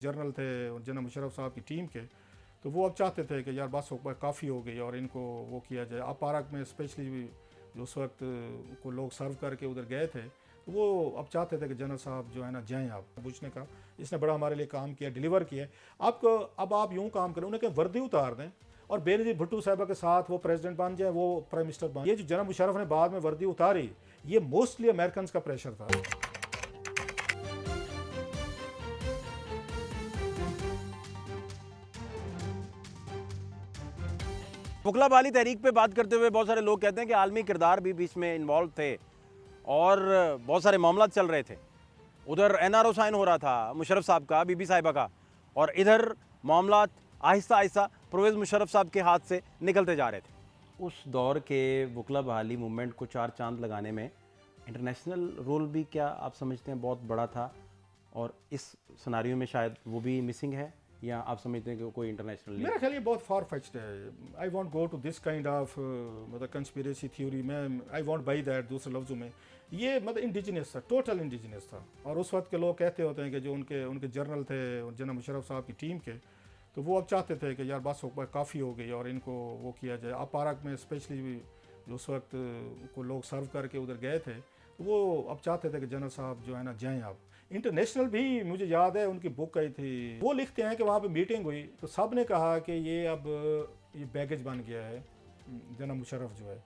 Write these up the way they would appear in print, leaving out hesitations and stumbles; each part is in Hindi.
जर्नल थे जनरल मुशर्रफ साहब की टीम के, तो वो अब चाहते थे कि यार बस काफ़ी हो गई और इनको वो किया जाए। अब पार्क में स्पेशली जो उस वक्त को लोग सर्व करके उधर गए थे, तो वो अब चाहते थे कि जनरल साहब जो है ना जाएँ। आप पूछने का इसने बड़ा हमारे लिए काम किया, डिलीवर किया। आपको अब आप यूँ काम करें, उन्हें वर्दी उतार दें और बेनज़ीर भुट्टो साहबा के साथ वो प्रेसिडेंट बन जाए, वो प्राइम मिनिस्टर बन। ये जो जनरल मुशर्रफ ने बाद में वर्दी उतारी, ये मोस्टली अमेरिकन का प्रेशर था। वकला-बहाली तहरीक पे बात करते हुए बहुत सारे लोग कहते हैं कि आलमी किरदार भी बीच में इन्वॉल्व थे और बहुत सारे मामला चल रहे थे। उधर एनआरओ साइन हो रहा था मुशर्रफ साहब का, बीबी साहिबा का, और इधर मामला आहिस्ता आहिस्ता परवेज़ मुशर्रफ साहब के हाथ से निकलते जा रहे थे। उस दौर के वकला बहाली मूवमेंट को चार चांद लगाने में इंटरनेशनल रोल भी क्या आप समझते हैं बहुत बड़ा था, और इस सिनेरियो में शायद वो भी मिसिंग है, या आप समझते हैं कि कोई इंटरनेशनल मेरा ख्याल ये बहुत फार फेच्ड है। I won't go to this kind of मतलब कंस्पिरेसी थ्योरी में, आई वॉन्ट बाई दैट। दूसरे लफ्ज़ों में ये मतलब इंडिजिनियस था, टोटल इंडिजिनियस था। और उस वक्त के लोग कहते होते हैं कि जो उनके उनके जर्नल थे जनरल मुशर्रफ साहब की टीम के, तो वो अब चाहते थे कि यार बस काफ़ी हो गई और इनको वो किया जाए। अब पार्क में स्पेशली जो उस वक्त को लोग सर्व करके उधर गए थे, तो वो अब चाहते थे कि जनरल साहब जो है ना जाएँ। आप इंटरनेशनल भी मुझे याद है उनकी बुक आई थी, वो लिखते हैं कि वहाँ पे मीटिंग हुई तो सब ने कहा कि ये अब ये बैगेज बन गया है, जनरल मुशर्रफ जो है,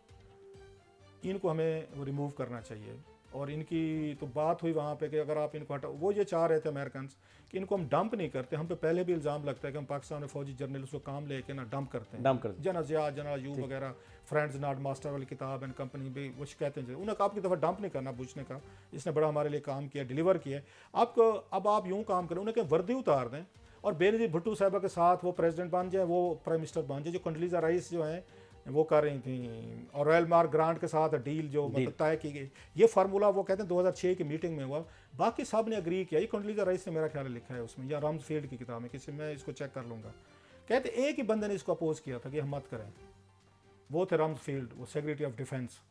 इनको हमें रिमूव करना चाहिए। और इनकी तो बात हुई वहाँ पे कि अगर आप इनको हटाओ, वो ये चाह रहे थे अमेरिकन कि इनको हम डंप नहीं करते। हम पे पहले भी इल्ज़ाम लगता है कि हम पाकिस्तान में फौजी जर्नल उसको काम लेके ना डंप करते हैं। जनरल जिया, जनरल यू वगैरह, फ्रेंड्स नॉट मास्टर वाली किताब एंड कंपनी भी वो शिकायतें उन्हें आपकी दफ़ा डंप नहीं करना पूछने का। इसने बड़ा हमारे लिए काम किया, डिलीवर किया। आपको अब आप यूँ काम करें, उन्हें वर्दी उतार दें और बेनज़ीर भुट्टो साहबा के साथ वो प्रेसिडेंट बन जाए, वो प्राइम मिनिस्टर बन जाए। जो कंडोलीज़ा राइस जो हैं वो कर रही थी, और रॉयल मार्क ग्रांट के साथ डील जो मतलब तय की गई, ये फार्मूला वो कहते हैं 2006 की मीटिंग में हुआ। बाकी सब ने अग्री किया। ये कंडोलीज़ा राइस ने मेरा ख्याल लिखा है उसमें, या रम्सफील्ड की किताब में, किसी मैं इसको चेक कर लूँगा। कहते एक ही बंदे ने इसको अपोज किया था कि हम मत करें, वो थे रम्सफील्ड, वो सेक्रेटरी ऑफ डिफेंस।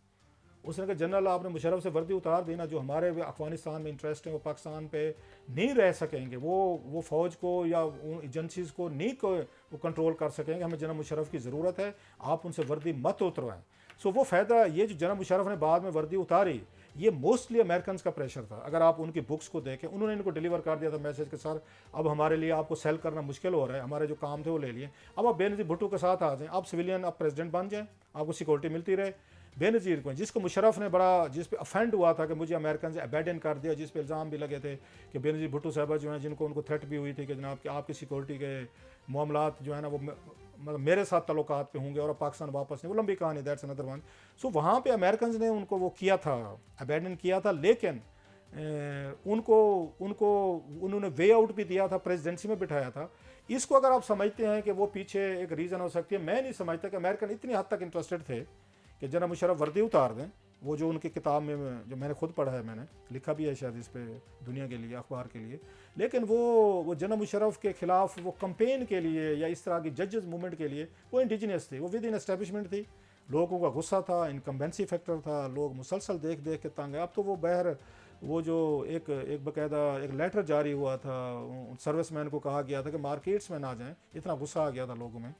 उसने कहा जनरल आपने मुशर्रफ से वर्दी उतार दी ना, जो हमारे अफगानिस्तान में इंटरेस्ट है वो पाकिस्तान पे नहीं रह सकेंगे, वो फ़ौज को या एजेंसीज़ को नहीं वो कंट्रोल कर सकेंगे। हमें जनरल मुशर्रफ की ज़रूरत है, आप उनसे वर्दी मत उतरवाएं। सो वो फ़ायदा ये जो जनरल मुशर्रफ ने बाद में वर्दी उतारी, ये मोस्टली अमेरिकन का प्रेशर था। अगर आप उनकी बुक्स को देखें, उन्होंने इनको डिलीवर कर दिया था मैसेज के सर अब हमारे लिए आपको सेल करना मुश्किल हो रहा है, हमारे जो काम थे वो ले लिए, अब आप बेनज़ीर भुट्टो के साथ आ जाएँ, आप सिविलियन आप प्रेसिडेंट बन जाएँ, आपको सिक्योरिटी मिलती रहे। बेनज़ीर को, जिसको मुशर्रफ ने बड़ा, जिस पे अफेंड हुआ था कि मुझे अमेरिकन से अबैंडन कर दिया, जिस पे इल्ज़ाम भी लगे थे कि बेनज़ीर भुट्टो साहबा जो हैं, जिनको उनको थ्रेट भी हुई थी कि जनाब कि आपकी सिक्योरिटी के मामलात जो है ना वो मतलब मेरे साथ तल्लुकात पे होंगे और पाकिस्तान वापस नहीं, वो लंबी कहानी, दैट्स अनदर वन। सो वहाँ पे अमेरिकन ने उनको वो किया था, अबैंडन किया था, लेकिन उन्होंने वे आउट भी दिया था, प्रेसिडेंसी में बिठाया था। इसको अगर आप समझते हैं कि वो पीछे एक रीज़न हो सकती है, मैं नहीं समझता कि अमेरिकन इतनी हद तक इंटरेस्टेड थे कि जनरल मुशर्रफ वर्दी उतार दें। वो जो उनकी किताब में जो मैंने खुद पढ़ा है, मैंने लिखा भी है शायद इस पे दुनिया के लिए, अखबार के लिए, लेकिन वो जनरल मुशर्रफ के ख़िलाफ़ वो कंपेन के लिए या इस तरह की जजेस मूवमेंट के लिए वो इंडिजिनियस थे, वो विद इन एस्टेब्लिशमेंट थी। लोगों का गुस्सा था, इनकम्बेंसी फैक्टर था, लोग मुसलसल देख देख के तंग है। अब तो वो बहर वो जो एक बाकायदा एक लेटर जारी हुआ था, सर्विसमैन को कहा गया था कि मार्केट्स में ना जाएं, इतना गुस्सा आ गया था लोगों में।